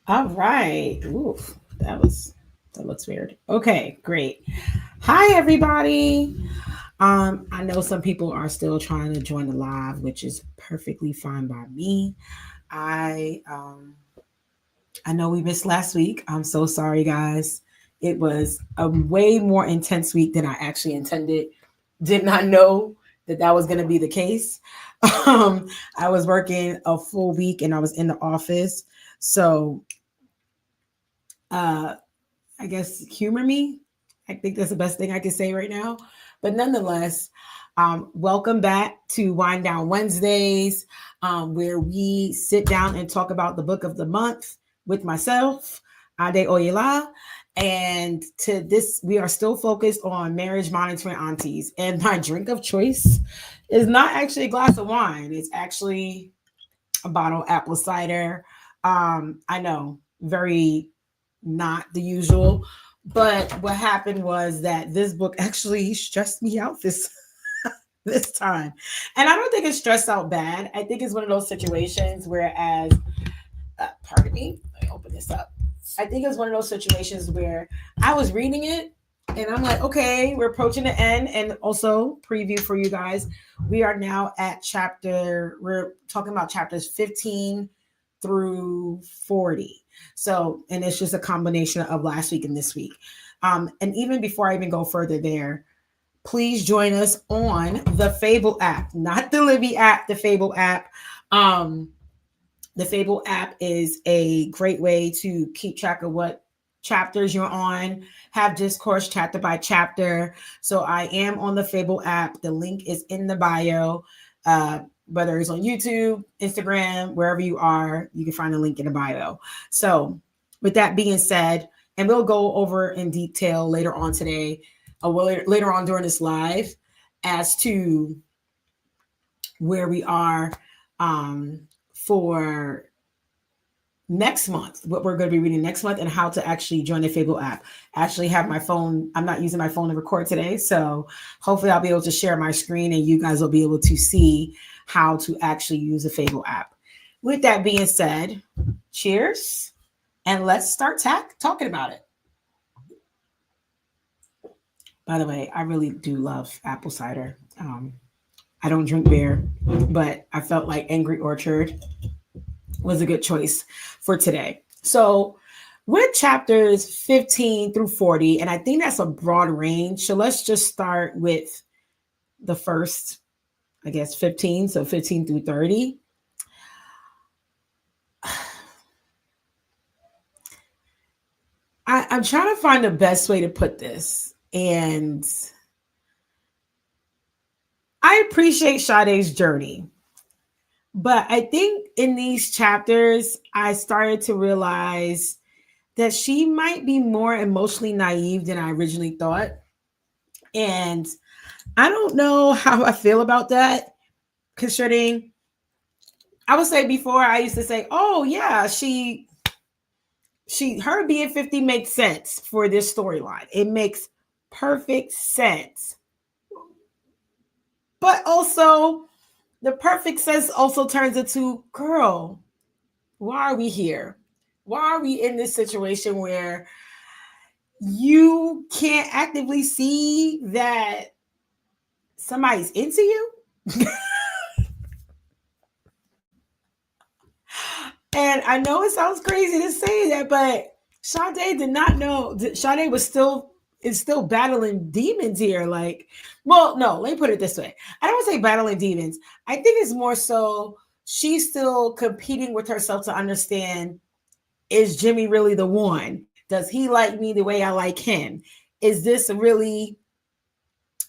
All right. Oof, that looks weird. Okay, great. Hi everybody. I know some people are still trying to join the live, which is perfectly fine by me. I I know we missed last week. I'm so sorry, guys. It was a way more intense week than I actually intended. Did not know that that was going to be the case. Um, I was working a full week and I was in the office. So, uh, I guess humor me. I think that's the best thing I can say right now. But nonetheless, welcome back to Wind Down Wednesdays, where we sit down and talk about the book of the month with myself, Ade Oyela. And to this, we are still focused on marriage monitoring aunties. And my drink of choice is not actually a glass of wine, it's actually a bottle of apple cider. I know, very not the usual. But what happened was that this book actually stressed me out this time. And I don't think it's stressed out bad. I think it's one of those situations whereas pardon me, let me open this up. I think it's one of those situations where I was reading it and I'm like, okay, we're approaching the end. And also, preview for you guys, we are now at we're talking about chapters 15 through 40. So, and it's just a combination of last week and this week. And even before I even go further there, please join us on the Fable app, not the Libby app, the Fable app. Um, the Fable app is a great way to keep track of what chapters you're on, have discourse chapter by chapter. So I am on the Fable app. The link is in the bio. Uh, whether it's on YouTube, Instagram, wherever you are, you can find a link in the bio. So, with that being said, and we'll go over in detail later on today, later on during this live, as to where we are for next month, what we're going to be reading next month, and how to actually join the Fable app. I actually have my phone. I'm not using my phone to record today, so hopefully I'll be able to share my screen and you guys will be able to see how to actually use the Fable app. With that being said, cheers, and let's start talking about it. By the way, I really do love apple cider. I don't drink beer, but I felt like Angry Orchard was a good choice for today. So, with chapters 15 through 40, and I think that's a broad range. So, let's just start with the first, I guess, 15. So, 15 through 30. I'm trying to find the best way to put this. And I appreciate Sade's journey. But I think in these chapters, I started to realize that she might be more emotionally naive than I originally thought. And I don't know how I feel about that, considering I would say before I used to say, oh yeah, her being 50 makes sense for this storyline. It makes perfect sense. But also the perfect sense also turns into, girl, why are we here? Why are we in this situation where you can't actively see that somebody's into you? And I know it sounds crazy to say that, but Sade did not know. Sade was still is still battling demons here. Like, well, no, let me put it this way. I don't say battling demons. I think it's more so she's still competing with herself to understand, is Jimmy really the one? Does he like me the way I like him? Is this really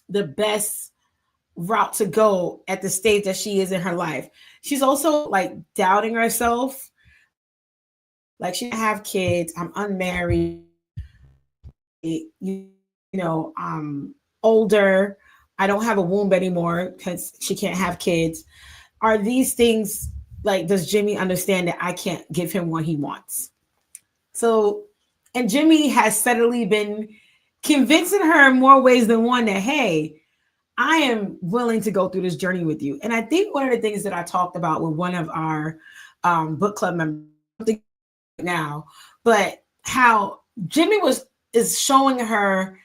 the best route to go at the stage that she is in her life? She's also like doubting herself. Like, she have kids. I'm unmarried. I'm older. I don't have a womb anymore because she can't have kids. Are these things, like, does Jimmy understand that I can't give him what he wants? So, and Jimmy has steadily been convincing her in more ways than one that, hey, I am willing to go through this journey with you. And I think one of the things that I talked about with one of our book club members, something now, but how Jimmy is showing her,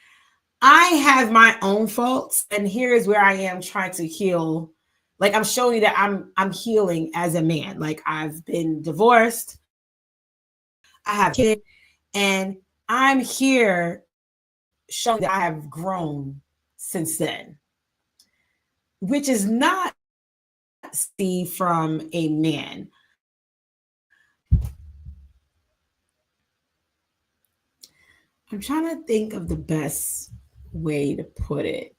I have my own faults, and here is where I am trying to heal. Like, I'm showing you that I'm healing as a man. Like, I've been divorced, I have a kid, and I'm here showing that I have grown since then, which is not see from a man. I'm trying to think of the best way to put it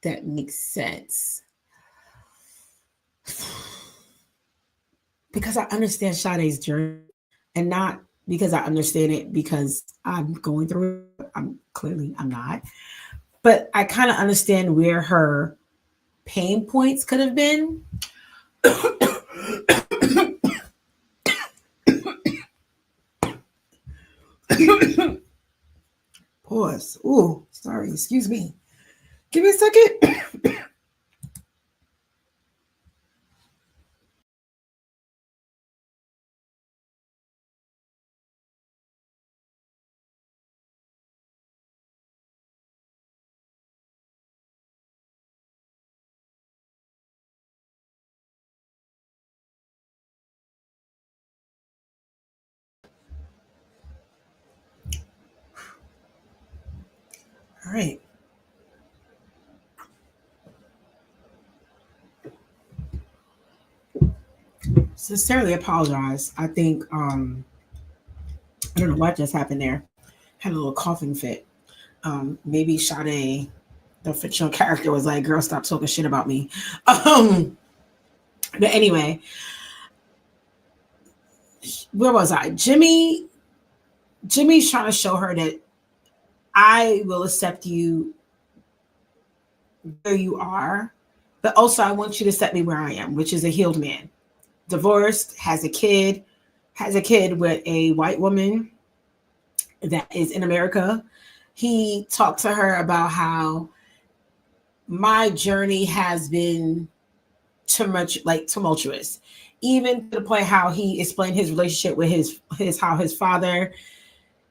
that makes sense. Because I understand Sade's journey, and not because I understand it because I'm going through it. I'm not. But I kind of understand where her pain points could have been. Pause. Ooh, sorry. Excuse me. Give me a second. All right. Sincerely apologize. I think I don't know what just happened there. Had a little coughing fit. Maybe Sade, the fictional character, was like, "Girl, stop talking shit about me." But anyway, where was I? Jimmy's trying to show her that I will accept you where you are, but also I want you to accept me where I am, which is a healed man, divorced, has a kid with a white woman that is in America. He talked to her about how my journey has been too much, like, tumultuous, even to the point how he explained his relationship with his how his father,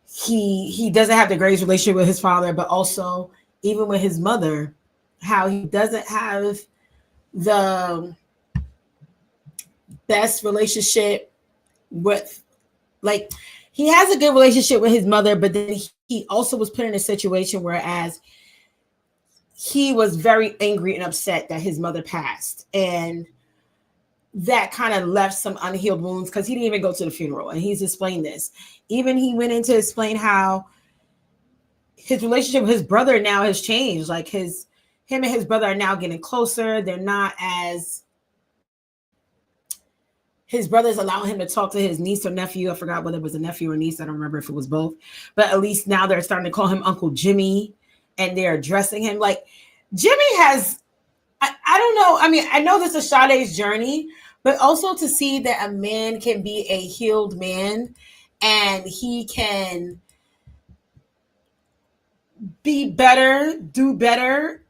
he doesn't have the greatest relationship with his father, but also even with his mother, how he doesn't have the best relationship with, like, he has a good relationship with his mother, but then he also was put in a situation whereas he was very angry and upset that his mother passed, and that kind of left some unhealed wounds because he didn't even go to the funeral. And he's explained this. Even he went in to explain how his relationship with his brother now has changed. Like, him and his brother are now getting closer. They're not as, his brother's allowing him to talk to his niece or nephew. I forgot whether it was a nephew or niece. I don't remember if it was both. But at least now they're starting to call him Uncle Jimmy, and they're addressing him. Like, Jimmy has, I don't know. I mean, I know this is Sade's journey, but also to see that a man can be a healed man and he can be better, do better,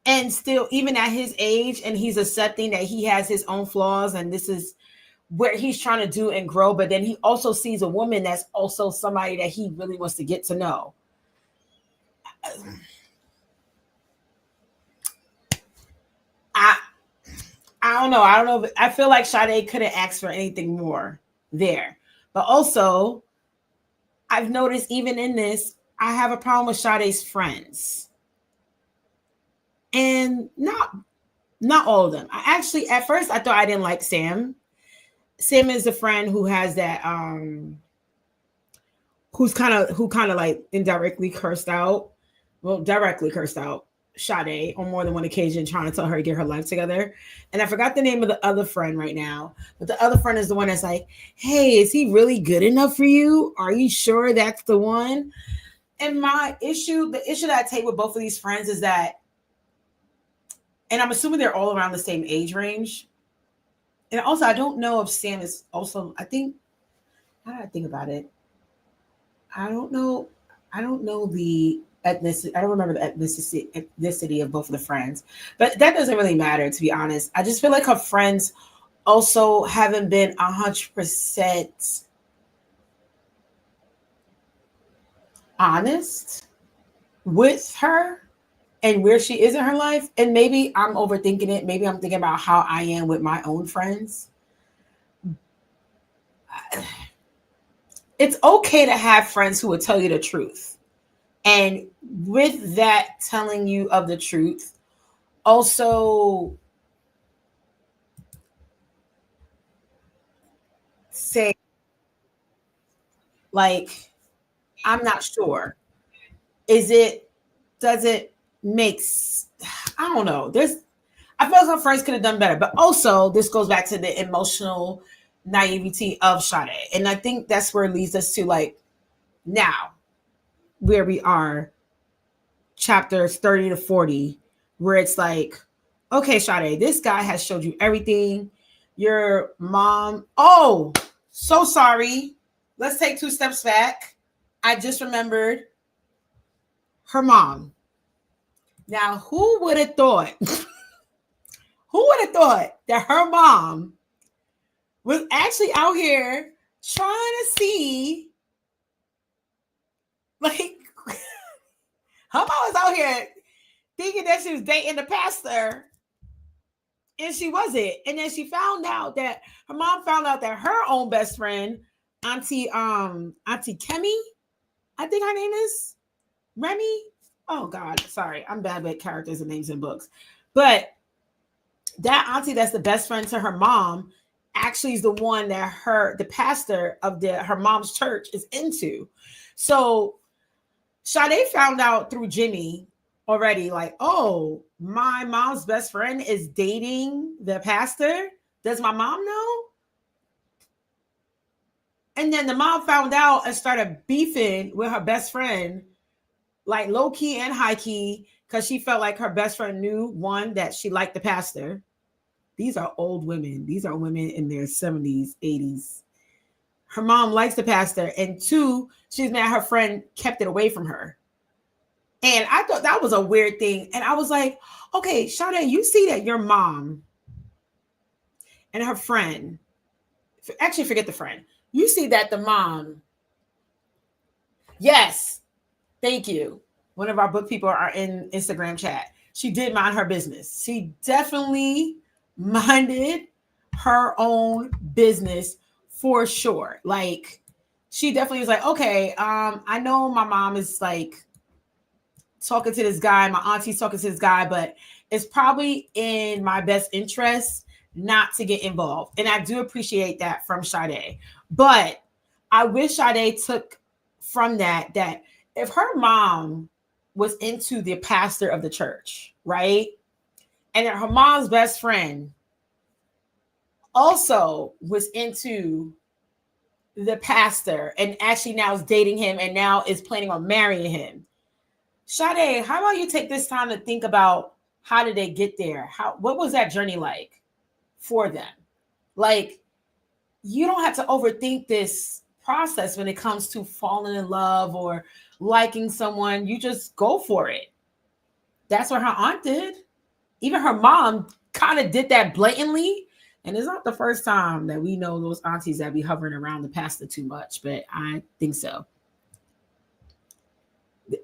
and still, even at his age, and he's accepting that he has his own flaws and this is where he's trying to do and grow. But then he also sees a woman that's also somebody that he really wants to get to know. I don't know. I don't know. I feel like Sade couldn't ask for anything more there. But also, I've noticed even in this, I have a problem with Sade's friends. And not all of them. I actually, at first, I thought I didn't like Sam. Sam is a friend who has that, who kind of like indirectly cursed out, directly cursed out Sade on more than one occasion, trying to tell her to get her life together. And I forgot the name of the other friend right now, but the other friend is the one that's like, "Hey, is he really good enough for you? Are you sure that's the one?" And the issue that I take with both of these friends is that, and I'm assuming they're all around the same age range. And also, I don't know if Sam is also, I think, how did I think about it? I don't know the ethnicity. I don't remember the ethnicity of both of the friends, but that doesn't really matter, to be honest. I just feel like her friends also haven't been 100% honest with her and where she is in her life. And maybe I'm overthinking it. Maybe I'm thinking about how I am with my own friends. It's okay to have friends who will tell you the truth. And with that telling you of the truth, also say, like, I'm not sure. Does it make, I don't know. I feel like some friends could have done better. But also, this goes back to the emotional naivety of Sade. And I think that's where it leads us to, like, now, where we are, chapters 30 to 40, where it's like, okay, Sade, this guy has showed you everything. Your mom, oh, so sorry. Let's take 2 steps back. I just remembered her mom. Now, who would have thought? Who would have thought that her mom was actually out here trying to see, like, her mom was out here thinking that she was dating the pastor, and she wasn't. And then she found out that her mom found out that her own best friend, Auntie Kemi, I think her name is Remy. Oh God, sorry, I'm bad with characters and names in books, but that auntie that's the best friend to her mom actually is the one that the pastor of her mom's church is into. So Sade found out through Jimmy already, like, oh, my mom's best friend is dating the pastor. Does my mom know? And then the mom found out and started beefing with her best friend, like low key and high key, because she felt like her best friend knew, one, that she liked the pastor. These are old women. These are women in their 70s, 80s. Her mom likes the pastor. And 2, she's mad her friend kept it away from her. And I thought that was a weird thing. And I was like, okay, Sade, you see that your mom and her friend, actually forget the friend, you see that the mom, yes, thank you. One of our book people are in Instagram chat. She did mind her business. She definitely minded her own business for sure. Like, she definitely was like, okay, I know my mom is like talking to this guy, my auntie's talking to this guy, but it's probably in my best interest not to get involved. And I do appreciate that from Sade. But I wish Sade took from that if her mom was into the pastor of the church, right? And that her mom's best friend also was into the pastor and actually now is dating him and now is planning on marrying him. Sade, how about you take this time to think about how did they get there? What was that journey like for them? Like, you don't have to overthink this process when it comes to falling in love or liking someone. You just go for it. That's what her aunt did. Even her mom kind of did that blatantly. And it's not the first time that we know those aunties that be hovering around the pastor too much, but I think so.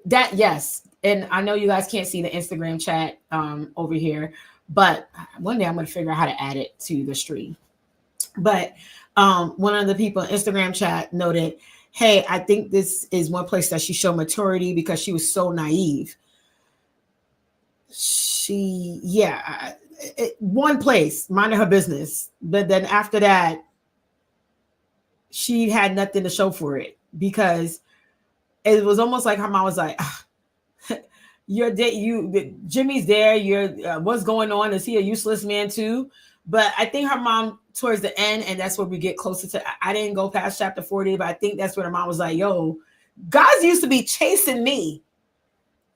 That, yes. And I know you guys can't see the Instagram chat over here, but one day I'm going to figure out how to add it to the stream. But one of the people in Instagram chat noted, hey, I think this is one place that she showed maturity because she was so naive. One place, minding her business. But then after that, she had nothing to show for it because it was almost like her mom was like, Jimmy's there. What's going on? Is he a useless man too? But I think her mom towards the end, and that's where we get closer to, I didn't go past chapter 40, but I think that's where her mom was like, yo, guys used to be chasing me.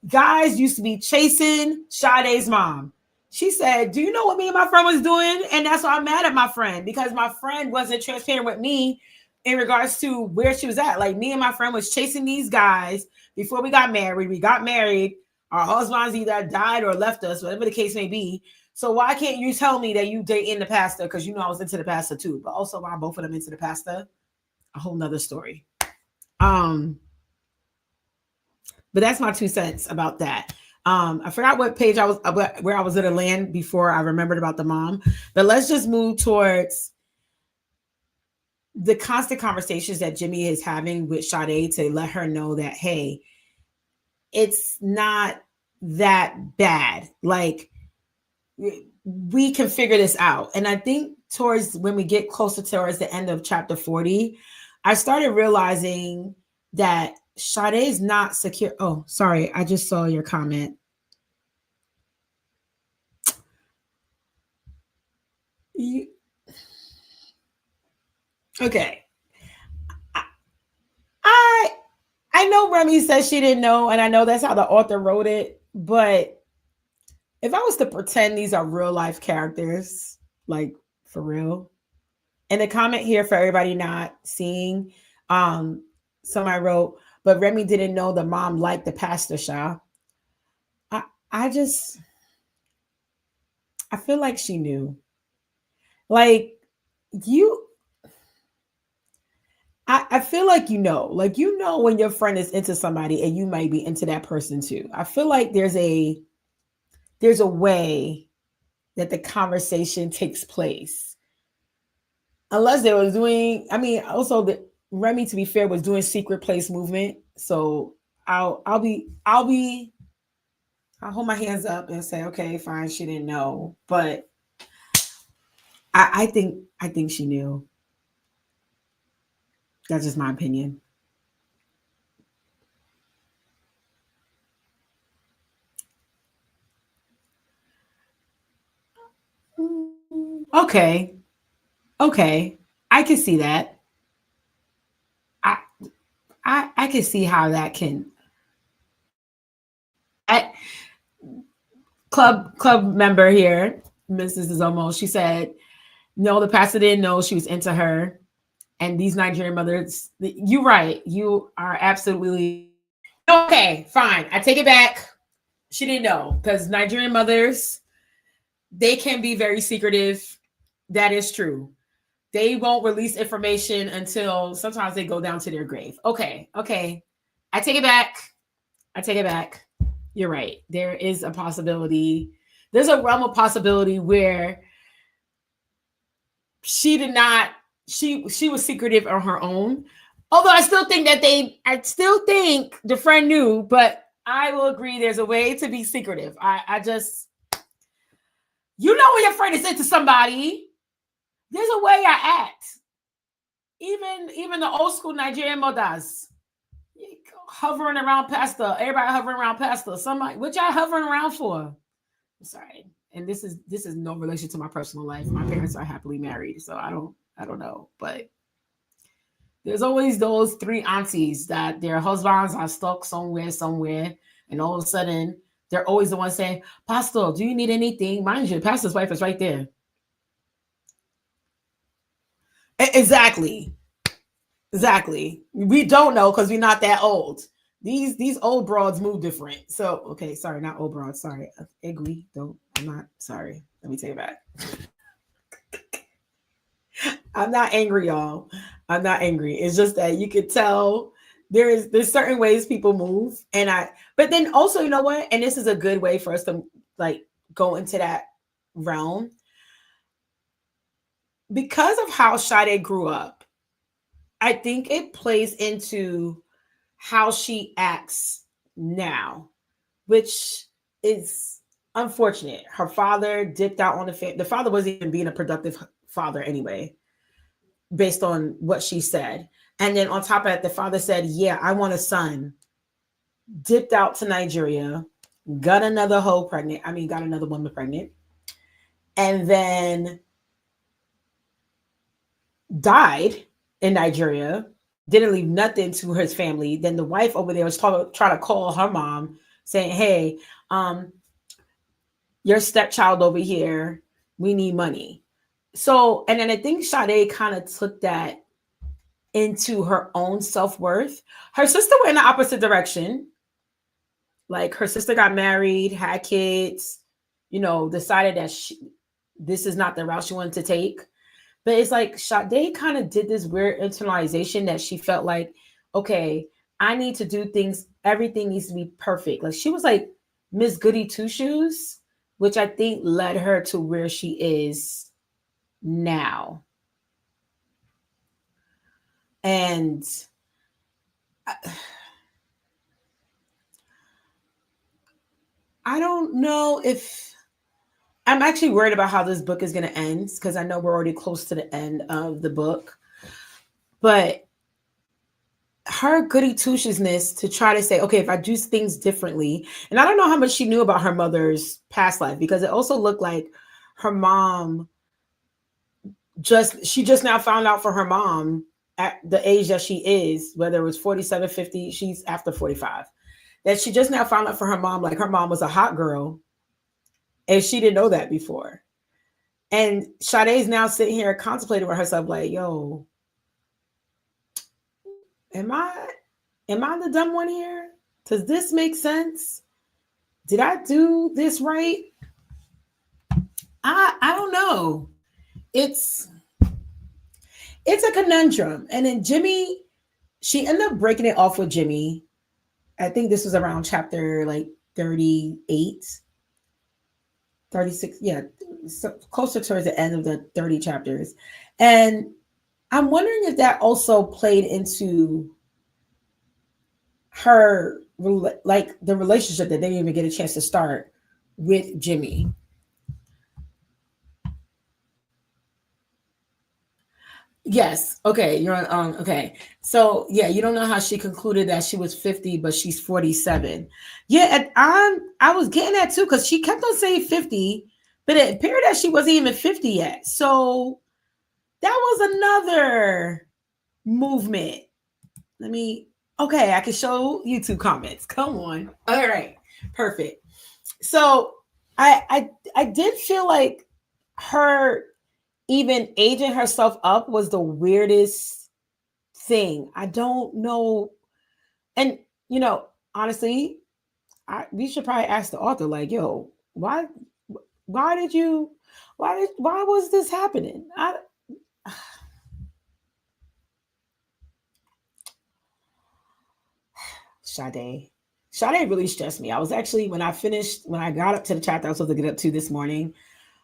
Guys used to be chasing Sade's mom. She said, do you know what me and my friend was doing? And that's why I'm mad at my friend, because my friend wasn't transparent with me in regards to where she was at. Like, me and my friend was chasing these guys before we got married. We got married. Our husbands either died or left us, whatever the case may be. So why can't you tell me that you dating the pastor? Because you know I was into the pastor too. But also why both of them into the pastor? A whole nother story. But that's my 2 cents about that. I forgot what page I was where I was going to land before I remembered about the mom. But let's just move towards the constant conversations that Jimmy is having with Sade to let her know that, hey, it's not that bad. Like, we can figure this out. And I think towards when we get closer towards the end of chapter 40, I started realizing that Sade is not secure. Oh, sorry. I just saw your comment. Okay. I I know Remy said she didn't know, and I know that's how the author wrote it, but if I was to pretend these are real life characters, like for real, and the comment here for everybody not seeing, somebody wrote, but Remy didn't know the mom liked the pastor Shah. I I just I feel like she knew. Like you I feel like like when your friend is into somebody and you might be into that person too. I feel like there's a way that the conversation takes place. Unless they was doing, I mean, also the Remy, to be fair, was doing secret place movement. So I'll hold my hands up and say, okay, fine, she didn't know. But I think she knew. That's just my opinion. Okay. Okay. I can see that. I I can see how that can I, club member here, Mrs. Zomo, she said, no, the pastor didn't know she was into her. And these Nigerian mothers, you're right. You are absolutely okay. Fine. I take it back. She didn't know because Nigerian mothers, they can be very secretive. That is true. They won't release information until sometimes they go down to their grave. Okay. Okay. I take it back. I take it back. You're right. There is a possibility. There's a realm of possibility where she did not she was secretive on her own. Although I still think the friend knew, but I will agree there's a way to be secretive. I just when your friend is into somebody, there's a way I act. Even the old school Nigerian mothers hovering around pastor, everybody hovering around pastor. Somebody, what y'all hovering around for? I'm sorry. And this is no relation to my personal life. My parents are happily married, so I don't know. But there's always those three aunties that their husbands are stuck somewhere, and all of a sudden they're always the ones saying, "Pastor, do you need anything?" Mind you, the pastor's wife is right there. Exactly. We don't know because we're not that old. These old broads move different. So okay, sorry, not old broads. Sorry, Igwe. Don't. I'm not sorry. Let me take it back. I'm not angry, y'all. I'm not angry. It's just that you could tell there's certain ways people move, but then also you know what? And this is a good way for us to like go into that realm because of how Sade grew up. I think it plays into how she acts now, which is unfortunate. Her father dipped out on the father wasn't even being a productive father anyway, based on what she said. And then on top of that, the father said, "Yeah, I want a son." Dipped out to Nigeria, got another hoe pregnant. I mean, got another woman pregnant, and then died in Nigeria. Didn't leave nothing to his family. Then the wife over there was trying to call her mom, saying, "Hey, your stepchild over here, we need money." So, and then I think Sade kind of took that into her own self-worth. Her sister went in the opposite direction. Like her sister got married, had kids, decided that this is not the route she wanted to take. But it's like Sade kind of did this weird internalization that she felt like, okay, I need to do things, everything needs to be perfect. Like she was like Miss Goody Two Shoes, which I think led her to where she is now. And I don't know if I'm actually worried about how this book is going to end because I know we're already close to the end of the book. But her goody two shoesness to try to say, okay, if I do things differently, and I don't know how much she knew about her mother's past life because it also looked like her mom she just now found out for her mom at the age that she is, whether it was 47, 50, she's after 45, that she just now found out for her mom, like her mom was a hot girl and she didn't know that before. And Sade's now sitting here contemplating with herself, like, yo, am I the dumb one here? Does this make sense? Did I do this right? I don't know. It's a conundrum. And then Jimmy, she ended up breaking it off with Jimmy. I think this was around chapter like 38, 36. Yeah, so closer towards the end of the 30 chapters. And I'm wondering if that also played into her, like the relationship that they didn't even get a chance to start with Jimmy. Yes. Okay. You're on. Okay. So yeah, you don't know how she concluded that she was 50, but she's 47. Yeah, I was getting that too because she kept on saying 50, but it appeared that she wasn't even 50 yet. So that was another movement. Okay, I can show YouTube comments. Come on. All right. Perfect. So I did feel like her even aging herself up was the weirdest thing. I don't know. And honestly, we should probably ask the author, like, yo, why did you why was this happening? Sade. Sade really stressed me. I was actually, when I got up to the chapter I was supposed to get up to this morning,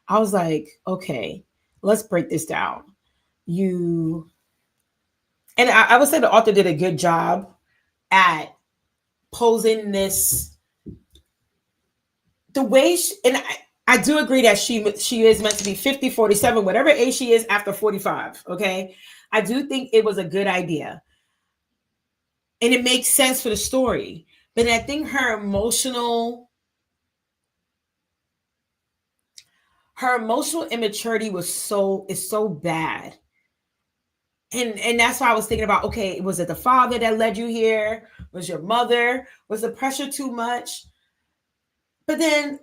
I was like, okay, let's break this down. And I would say the author did a good job at posing this, the way I do agree that she is meant to be 50, 47, whatever age she is after 45. Okay. I do think it was a good idea. And it makes sense for the story. But I think her emotional immaturity is so bad. And that's why I was thinking about, okay, was it the father that led you here? Was your mother? Was the pressure too much? But then,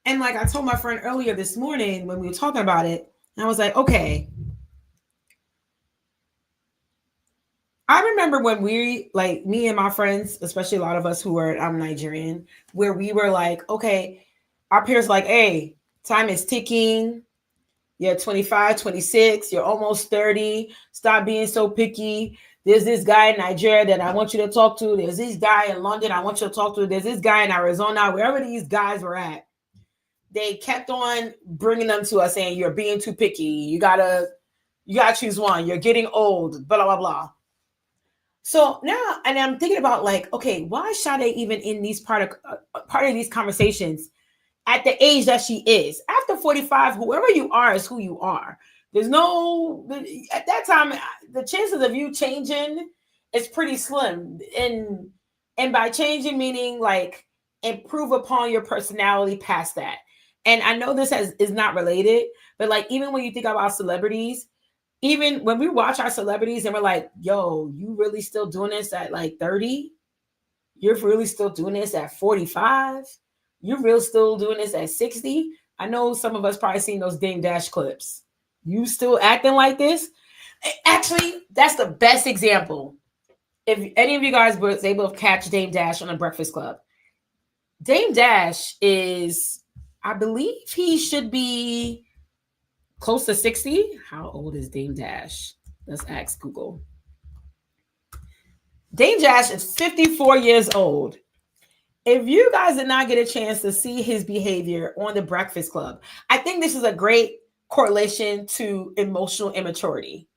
and like I told my friend earlier this morning when we were talking about it, I was like, okay, I remember when like me and my friends, especially a lot of us who are, I'm Nigerian, where we were like, okay, our peers like, hey, time is ticking. You're 25, 26, you're almost 30. Stop being so picky. There's this guy in Nigeria that I want you to talk to. There's this guy in London I want you to talk to. There's this guy in Arizona, wherever these guys were at. They kept on bringing them to us saying, you're being too picky. You gotta choose one. You're getting old, blah, blah, blah. So now, and I'm thinking about like, okay, why is Sade even in these part of these conversations at the age that she is? After 45, whoever you are is who you are. There's no, at that time, the chances of you changing is pretty slim. And by changing, meaning like improve upon your personality past that. And I know this is not related, but like even when you think about celebrities, even when we watch our celebrities and we're like, yo, you really still doing this at like 30? You're really still doing this at 45? You're real still doing this at 60? I know some of us probably seen those Dame Dash clips. You still acting like this? Actually, that's the best example. If any of you guys was able to catch Dame Dash on a Breakfast Club, Dame Dash is, I believe he should be close to 60. How old is Dame Dash? Let's ask Google. Dame Dash is 54 years old. If you guys did not get a chance to see his behavior on the Breakfast Club, I think this is a great correlation to emotional immaturity.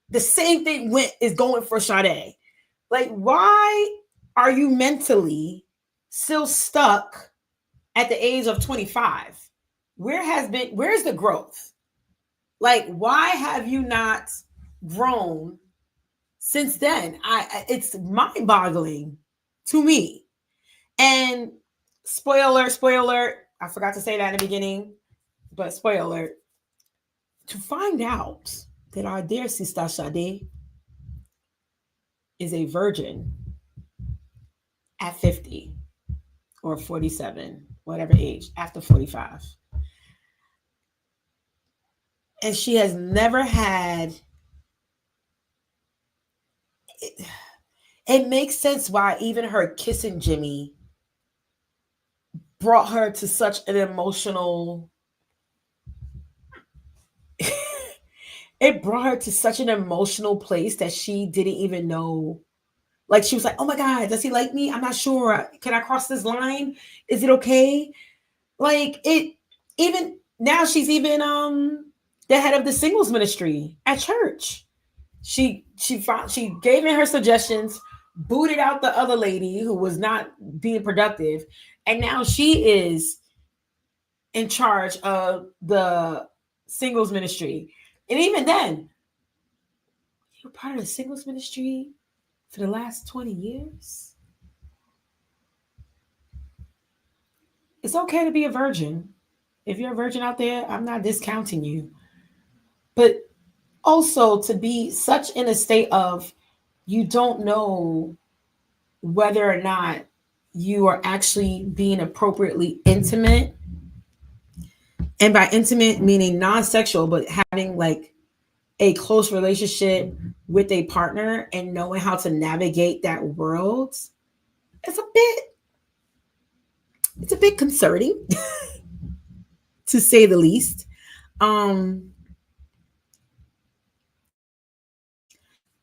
The same thing is going for Sade. Like, why are you mentally still stuck at the age of 25? Where's the growth? Like, why have you not grown since then? It's mind-boggling to me. And spoiler, I forgot to say that in the beginning, but spoiler, to find out that our dear sister Sade is a virgin at 50 or 47, whatever age, after 45. And she has never had it makes sense why even her kissing Jimmy brought her to such an emotional it brought her to such an emotional place that she didn't even know. Like, she was like, oh my God, does he like me? I'm not sure. Can I cross this line? Is it okay? Like, it even now she's even the head of the singles ministry at church. She gave in her suggestions, booted out the other lady who was not being productive, and now she is in charge of the singles ministry. And even then, you were part of the singles ministry for the last 20 years. It's okay to be a virgin. If you're a virgin out there, I'm not discounting you. But also to be such in a state of you don't know whether or not you are actually being appropriately intimate. And by intimate, meaning non-sexual, but having like a close relationship with a partner and knowing how to navigate that world, it's a bit concerning to say the least. I'm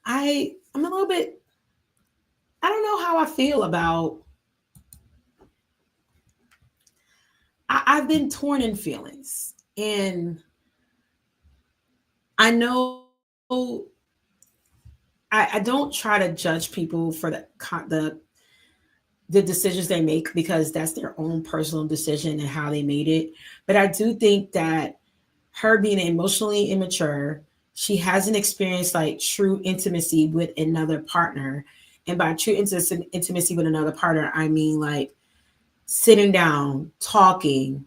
a little bit, I don't know how I feel about I've been torn in feelings. And I know I don't try to judge people for the decisions they make, because that's their own personal decision and how they made it. But I do think that her being emotionally immature, she hasn't experienced like true intimacy with another partner. And by true intimacy with another partner, I mean like sitting down, talking,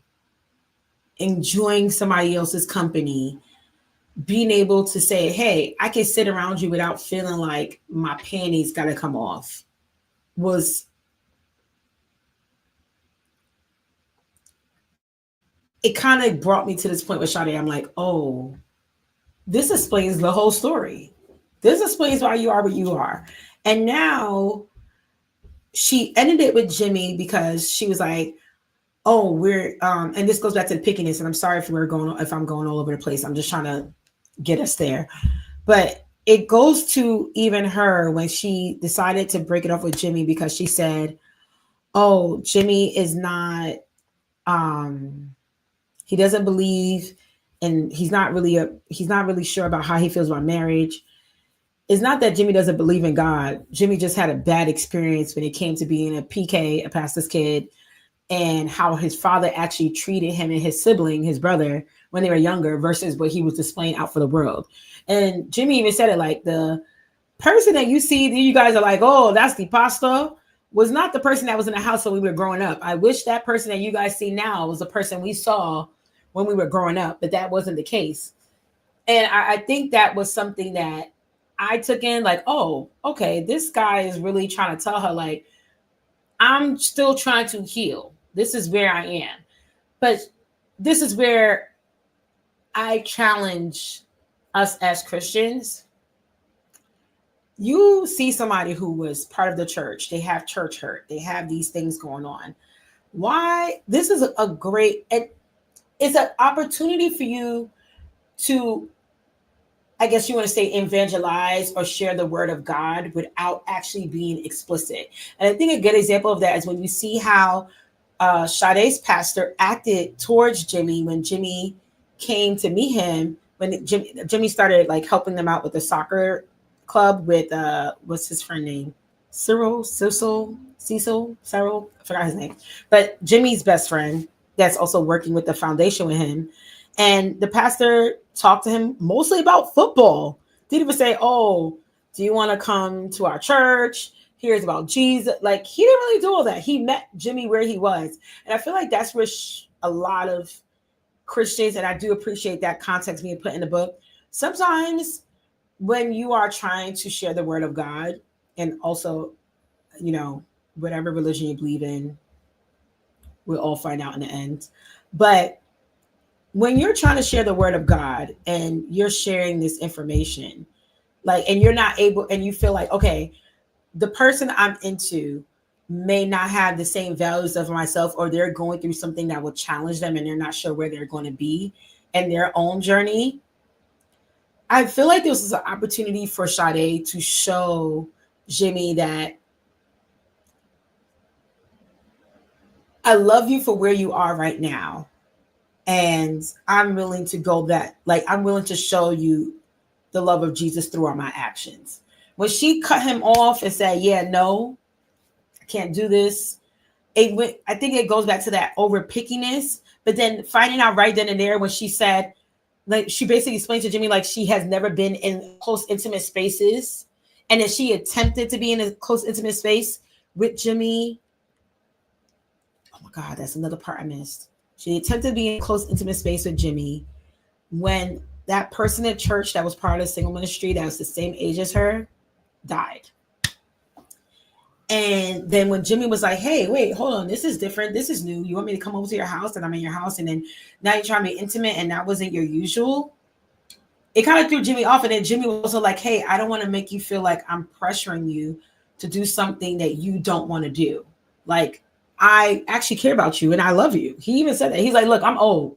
enjoying somebody else's company, being able to say, hey, I can sit around you without feeling like my panties got to come off, was it kind of brought me to this point with Sade. I'm like, oh, this explains the whole story. This explains why you are what you are. And now she ended it with Jimmy because she was like, oh, we're and this goes back to the pickiness. And I'm sorry if I'm going all over the place. I'm just trying to get us there. But it goes to even her when she decided to break it off with Jimmy because she said, oh, Jimmy is not he doesn't believe, and he's not really sure about how he feels about marriage. It's not that Jimmy doesn't believe in God. Jimmy just had a bad experience when it came to being a PK, a pastor's kid, and how his father actually treated him and his sibling, his brother, when they were younger versus what he was displaying out for the world. And Jimmy even said it like, the person that you see, you guys are like, oh, that's the pastor, was not the person that was in the house when we were growing up. I wish that person that you guys see now was the person we saw when we were growing up, but that wasn't the case. And I think that was something that I took in like, oh, okay, this guy is really trying to tell her, like, I'm still trying to heal. This is where I am. But this is where I challenge us as Christians. You see somebody who was part of the church, they have church hurt, they have these things going on. Why? This is a great, it's an opportunity for you to I guess you want to say evangelize or share the word of God without actually being explicit. And I think a good example of that is when you see how Sade's pastor acted towards Jimmy when Jimmy came to meet him, when Jimmy started like helping them out with the soccer club with what's his friend name? Cecil, I forgot his name. But Jimmy's best friend that's also working with the foundation with him. And the pastor talked to him mostly about football. Didn't even say, "Oh, do you want to come to our church? Here's about Jesus." Like, he didn't really do all that. He met Jimmy where he was. And I feel like that's where a lot of Christians, and I do appreciate that context being put in the book. Sometimes when you are trying to share the word of God, and also, you know, whatever religion you believe in, we'll all find out in the end. But when you're trying to share the word of God and you're sharing this information, like, and you're not able, and you feel like, okay, the person I'm into may not have the same values of myself, or they're going through something that will challenge them and they're not sure where they're going to be in their own journey. I feel like this is an opportunity for Sade to show Jimmy that I love you for where you are right now. And I'm willing to go that, like, I'm willing to show you the love of Jesus through all my actions. When she cut him off and said, "Yeah, no, I can't do this," I think it goes back to that over pickiness. But then finding out right then and there when she said, like, she basically explained to Jimmy, like, she has never been in close, intimate spaces. And that she attempted to be in a close, intimate space with Jimmy. Oh my God, that's another part I missed. She attempted to be in a close, intimate space with Jimmy when that person at church that was part of the single ministry that was the same age as her died. And then when Jimmy was like, "Hey, wait, hold on, this is different. This is new. You want me to come over to your house and I'm in your house, and then now you're trying to be intimate and that wasn't your usual." It kind of threw Jimmy off. And then Jimmy was also like, "Hey, I don't want to make you feel like I'm pressuring you to do something that you don't want to do. Like, I actually care about you and I love you." He even said that. He's like, "Look, I'm old.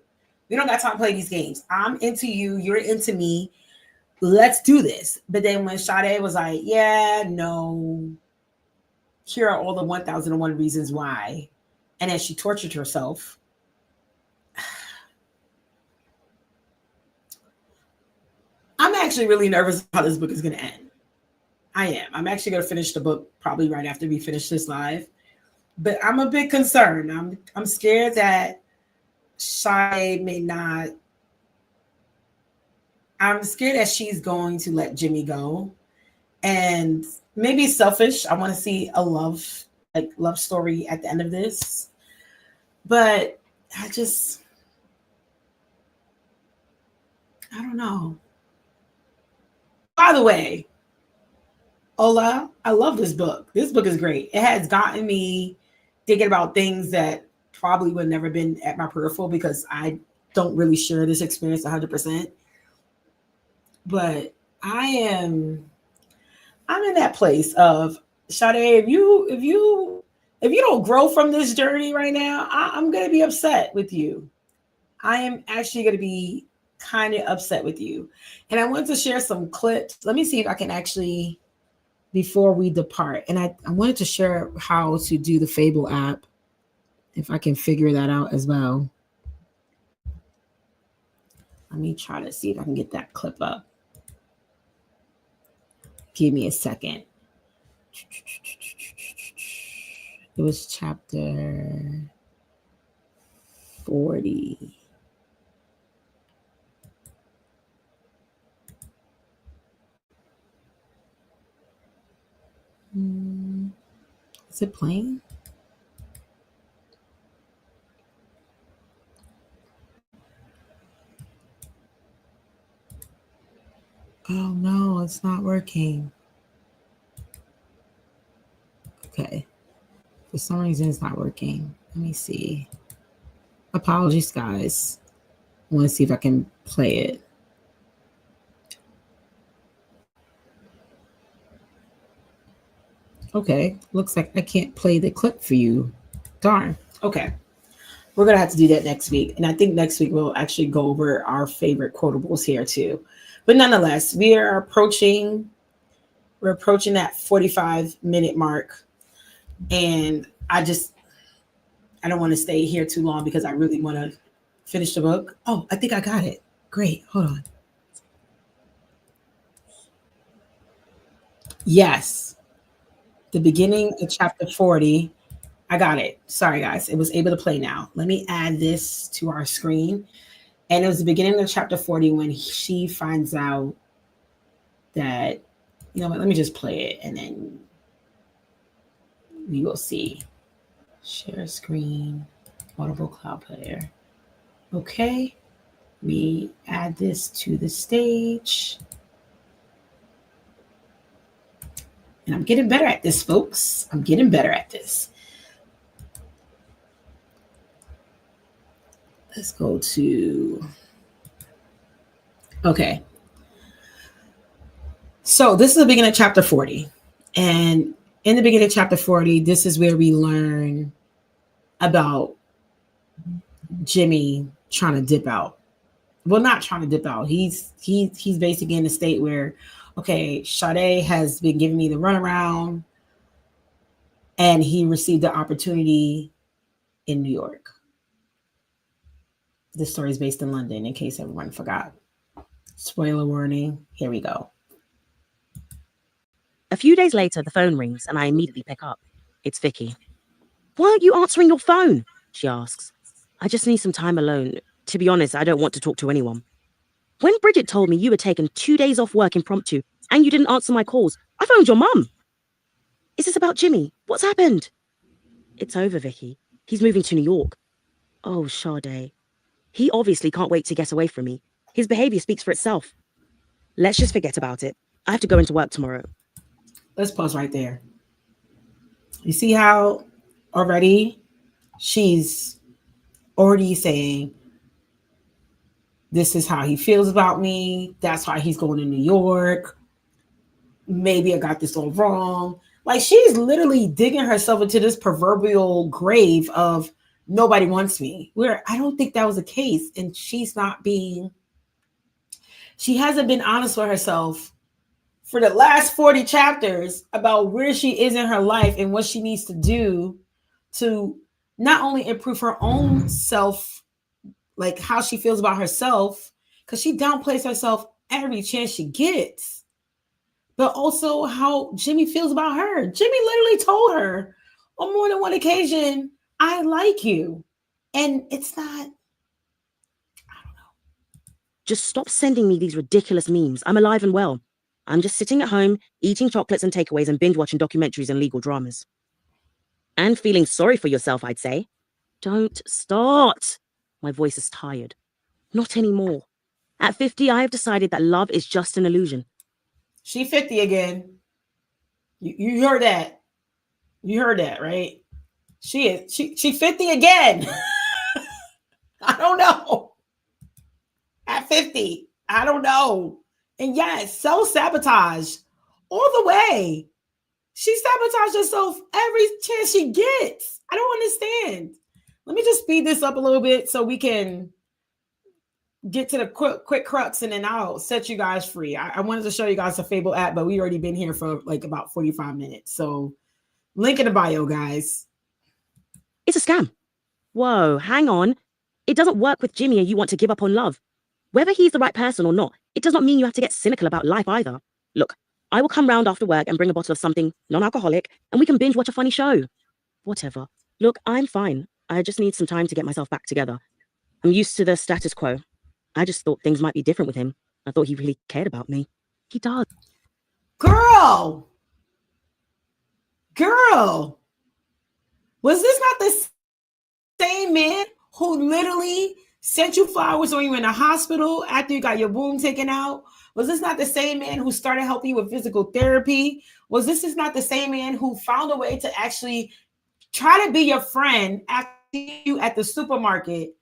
We don't got time to play these games. I'm into you. You're into me. Let's do this." But then when Sade was like, "Yeah, no, here are all the 1001 reasons why," and then she tortured herself. I'm actually really nervous how this book is going to end. I am. I'm actually going to finish the book probably right after we finish this live. But I'm a bit concerned. I'm scared that Sade may not. I'm scared that she's going to let Jimmy go. And maybe selfish. I want to see a love story at the end of this. But I don't know. By the way, Ola, I love this book. This book is great. It has gotten me thinking about things that probably would never been at my peripheral because I don't really share this experience 100%. But I'm in that place of, Sade, if you don't grow from this journey right now, I'm gonna be upset with you. I am actually gonna be kind of upset with you. And I want to share some clips. Let me see if I can actually, before we depart. And I wanted to share how to do the Fable app, if I can figure that out as well. Let me try to see if I can get that clip up. Give me a second. It was chapter 40. Is it playing? Oh no, it's not working. Okay. For some reason, it's not working. Let me see. Apologies, guys. I want to see if I can play it. Okay. Looks like I can't play the clip for you. Darn. Okay. We're going to have to do that next week. And I think next week we'll actually go over our favorite quotables here too. But nonetheless, we're approaching that 45-minute mark. And I don't want to stay here too long because I really want to finish the book. Oh, I think I got it. Great. Hold on. Yes. The beginning of chapter 40. I got it. Sorry, guys. It was able to play now. Let me add this to our screen. And it was the beginning of chapter 40 when she finds out that, you know what, let me just play it and then we will see. Share screen, Audible Cloud Player. Okay. We add this to the stage. And I'm getting better at this, folks. I'm getting better at this. Let's go to, okay. So this is the beginning of chapter 40. And in the beginning of chapter 40, this is where we learn about Jimmy trying to dip out. Well, not trying to dip out. He's basically in a state where, okay, Sade has been giving me the runaround and he received the opportunity in New York. This story is based in London, in case everyone forgot. Spoiler warning. Here we go. A few days later, the phone rings and I immediately pick up. It's Vicky. Why aren't you answering your phone? She asks. I just need some time alone. To be honest, I don't want to talk to anyone. When Bridget told me you had taken 2 days off work impromptu and you didn't answer my calls, I phoned your mum. Is this about Jimmy? What's happened? It's over, Vicky. He's moving to New York. Oh, Sade. He obviously can't wait to get away from me. His behavior speaks for itself. Let's just forget about it. I have to go into work tomorrow. Let's pause right there. You see how already she's already saying, this is how he feels about me. That's why he's going to New York. Maybe I got this all wrong. Like, she's literally digging herself into this proverbial grave of nobody wants me, where I don't think that was the case. And she hasn't been honest with herself for the last 40 chapters about where she is in her life and what she needs to do to not only improve her own self, like how she feels about herself, because she downplays herself every chance she gets, but also how Jimmy feels about her. Jimmy literally told her on more than one occasion, I like you. And it's not, I don't know. Just stop sending me these ridiculous memes. I'm alive and well. I'm just sitting at home, eating chocolates and takeaways and binge watching documentaries and legal dramas. And feeling sorry for yourself, I'd say. Don't start. My voice is tired. Not anymore. At 50, I have decided that love is just an illusion. She 50 again. You heard that. You heard that, right? She 50 again. I don't know. At 50, I don't know. And yes, self-sabotage all the way. She sabotaged herself every chance she gets. I don't understand. Let me just speed this up a little bit so we can get to the quick crux, and then I'll set you guys free. I wanted to show you guys a Fable app, but we already been here for like about 45 minutes. So link in the bio, guys. It's a scam. Whoa, hang on. It doesn't work with Jimmy and you want to give up on love. Whether he's the right person or not, it does not mean you have to get cynical about life either. Look, I will come round after work and bring a bottle of something non-alcoholic and we can binge watch a funny show. Whatever. Look, I'm fine. I just need some time to get myself back together. I'm used to the status quo. I just thought things might be different with him. I thought he really cared about me. He does. Girl! Was this not the same man who literally sent you flowers when you were in the hospital after you got your womb taken out? Was this not the same man who started helping you with physical therapy? Was this not the same man who found a way to actually try to be your friend after you at the supermarket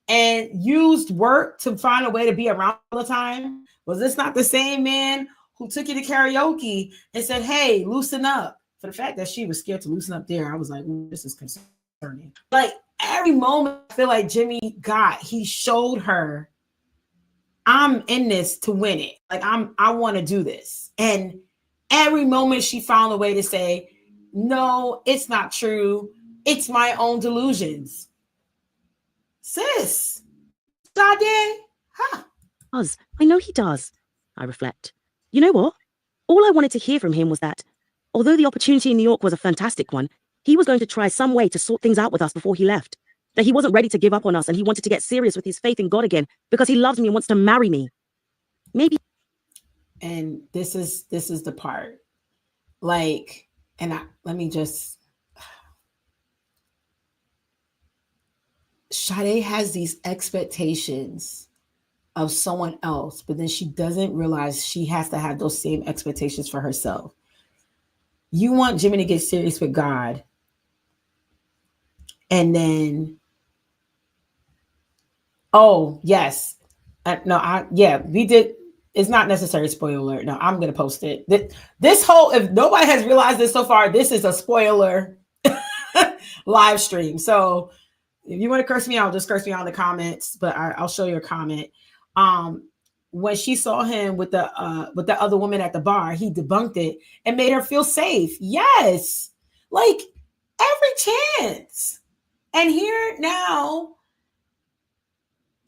and used work to find a way to be around all the time? Was this not the same man who took you to karaoke and said, hey, loosen up? For the fact that she was scared to loosen up there, I was like, this is concerning. Like, every moment I feel like Jimmy he showed her I'm in this to win it. Like I want to do this. And every moment she found a way to say, no, it's not true. It's my own delusions. Sis, Sade, huh? Does. I know he does. I reflect. You know what? All I wanted to hear from him was that, although the opportunity in New York was a fantastic one, he was going to try some way to sort things out with us before he left. That he wasn't ready to give up on us and he wanted to get serious with his faith in God again because he loves me and wants to marry me. Maybe. And this is the part. Like, and let me just. Sade has these expectations of someone else, but then she doesn't realize she has to have those same expectations for herself. You want Jimmy to get serious with God, and then, oh yes, we did. It's not necessary spoiler alert. No, I'm gonna post it. This whole, if nobody has realized this so far, this is a spoiler live stream. So if you want to curse me out, just curse me out in the comments. But I'll show you a comment. When she saw him with the other woman at the bar, he debunked it and made her feel safe. Yes, like every chance. And here now,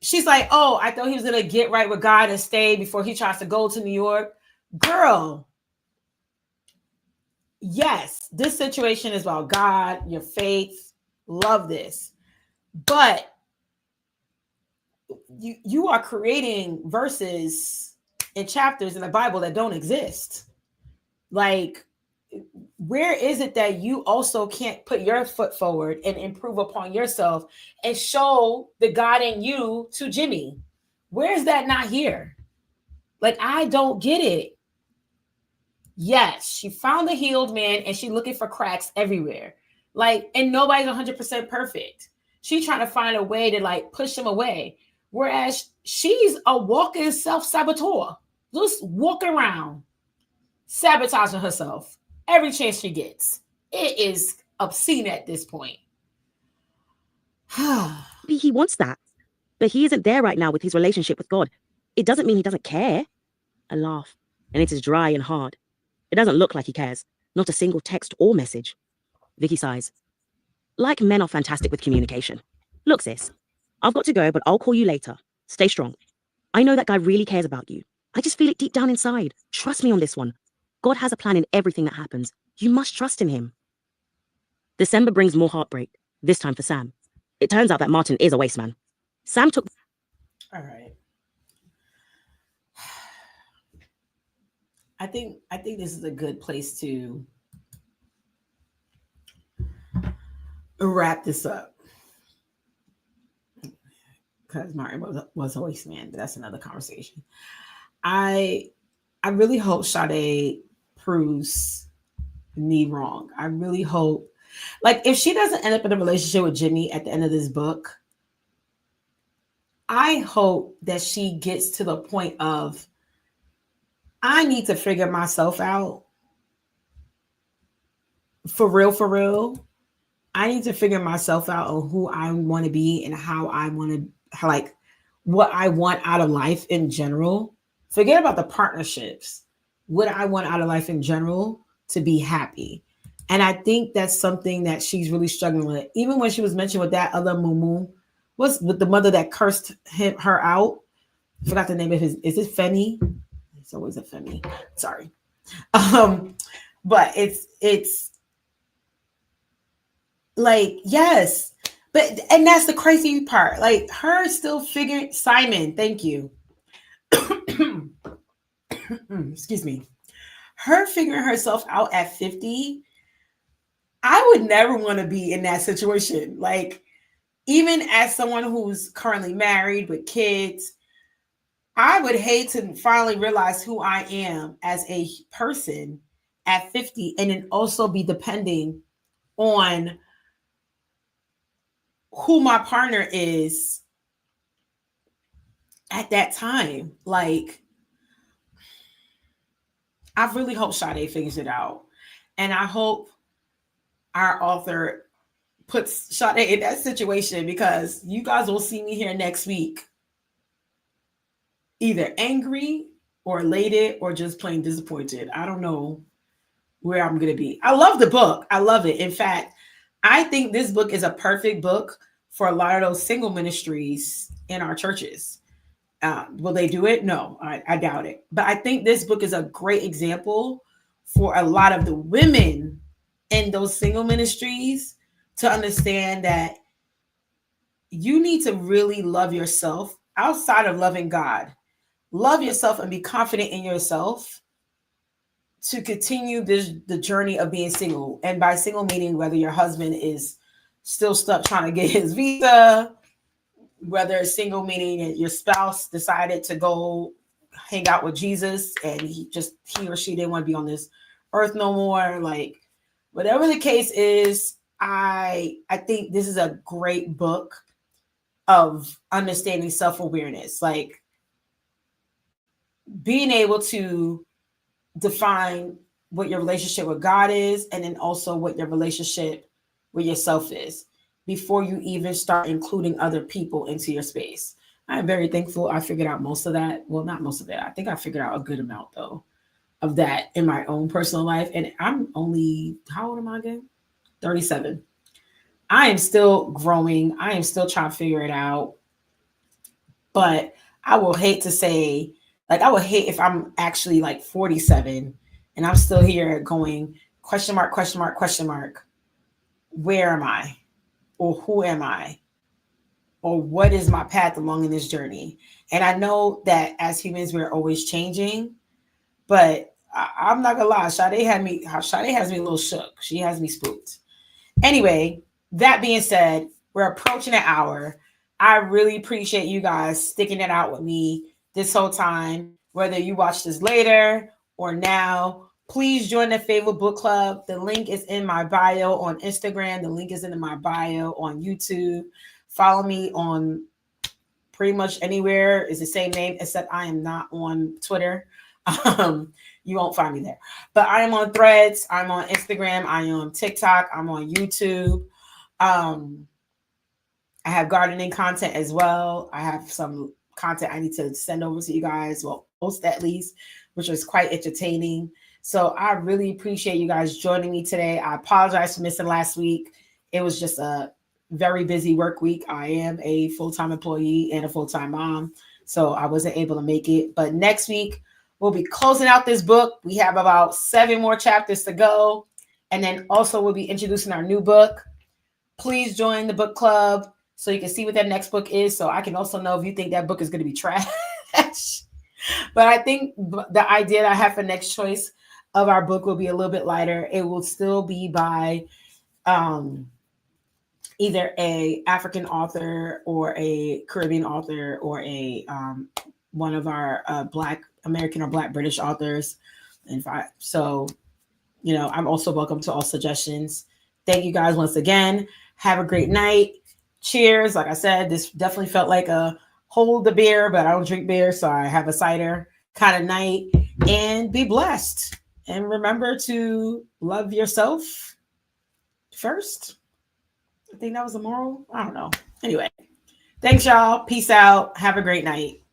she's like, oh, I thought he was going to get right with God and stay before he tries to go to New York. Girl, yes, this situation is about God, your faith. Love this. But you are creating verses and chapters in the Bible that don't exist. Like, where is it that you also can't put your foot forward and improve upon yourself and show the God in you to Jimmy? Where is that not here? Like, I don't get it. Yes, she found a healed man and she's looking for cracks everywhere. Like, and nobody's 100% perfect. She's trying to find a way to like push him away. Whereas she's a walking self-saboteur. Just walking around, sabotaging herself every chance she gets. It is obscene at this point. He wants that. But he isn't there right now with his relationship with God. It doesn't mean he doesn't care. I laugh, and it is dry and hard. It doesn't look like he cares. Not a single text or message. Vicky sighs. Like men are fantastic with communication. Look, sis, I've got to go, but I'll call you later. Stay strong. I know that guy really cares about you. I just feel it deep down inside. Trust me on this one. God has a plan in everything that happens. You must trust in him. December brings more heartbreak, this time for Sam. It turns out that Martin is a waste man. Sam took... All right. I think this is a good place to wrap this up. Because Martin was a waste man, but that's another conversation. I really hope Sade proves me wrong. I really hope, like, if she doesn't end up in a relationship with Jimmy at the end of this book, I hope that she gets to the point of, I need to figure myself out. For real. I need to figure myself out on who I want to be and how I want to, like, what I want out of life in general. Forget about the partnerships. What I want out of life in general to be happy. And I think that's something that she's really struggling with. Even when she was mentioned with that other Mumu, what's with the mother that cursed her out? I forgot the name of his. Is it Femi? It's always a Femi. Sorry. But it's like, yes. But, and that's the crazy part. Like, her still figuring, Simon, thank you. Excuse me. Her figuring herself out at 50, I would never want to be in that situation. Like, even as someone who's currently married with kids, I would hate to finally realize who I am as a person at 50 and then also be depending on who my partner is at that time. Like, I really hope Sade figures it out. And I hope our author puts Sade in that situation, because you guys will see me here next week. either angry or elated or just plain disappointed. I don't know where I'm going to be. I love the book. I love it. In fact, I think this book is a perfect book for a lot of those single ministries in our churches. Will they do it? No, I doubt it. But I think this book is a great example for a lot of the women in those single ministries to understand that you need to really love yourself outside of loving God. Love yourself and be confident in yourself to continue the journey of being single. And by single meaning whether your husband is still stuck trying to get his visa, whether it's single meaning that your spouse decided to go hang out with Jesus and he or she didn't want to be on this earth no more. Like whatever the case is, I think this is a great book of understanding self-awareness, like being able to define what your relationship with God is, and then also what your relationship with yourself is before you even start including other people into your space. I'm very thankful I figured out most of that. Well, not most of it. I think I figured out a good amount though of that in my own personal life. And I'm only, how old am I again? 37. I am still growing. I am still trying to figure it out. But I will hate to say, like, I would hate if I'm actually like 47 and I'm still here going question mark, question mark, question mark. Where am I? Or who am I? Or what is my path along in this journey? And I know that as humans, we're always changing, but I'm not gonna lie, Sade has me a little shook. She has me spooked. Anyway, that being said, we're approaching an hour. I really appreciate you guys sticking it out with me this whole time, whether you watch this later or now. Please join the favorite book club. The link is in my bio on Instagram. The link is in my bio on YouTube. Follow me on pretty much anywhere. It's the same name, except I am not on Twitter. You won't find me there. But I am on Threads. I'm on Instagram. I am on TikTok. I'm on YouTube. I have gardening content as well. I have some content I need to send over to you guys. Well, post at least, which was quite entertaining. So I really appreciate you guys joining me today. I apologize for missing last week. It was just a very busy work week. I am a full-time employee and a full-time mom, so I wasn't able to make it. But next week, we'll be closing out this book. We have about 7 more chapters to go. And then also we'll be introducing our new book. Please join the book club so you can see what that next book is. So I can also know if you think that book is going to be trash. But I think the idea that I have for next choice of our book will be a little bit lighter. It will still be by either a African author or a Caribbean author or a one of our Black American or Black British authors. In fact, so, I'm also welcome to all suggestions. Thank you guys once again. Have a great night. Cheers. Like I said, this definitely felt like a hold the beer, but I don't drink beer, so I have a cider kind of night. And be blessed. And remember to love yourself first. I think that was a moral. I don't know. Anyway, thanks, y'all. Peace out. Have a great night.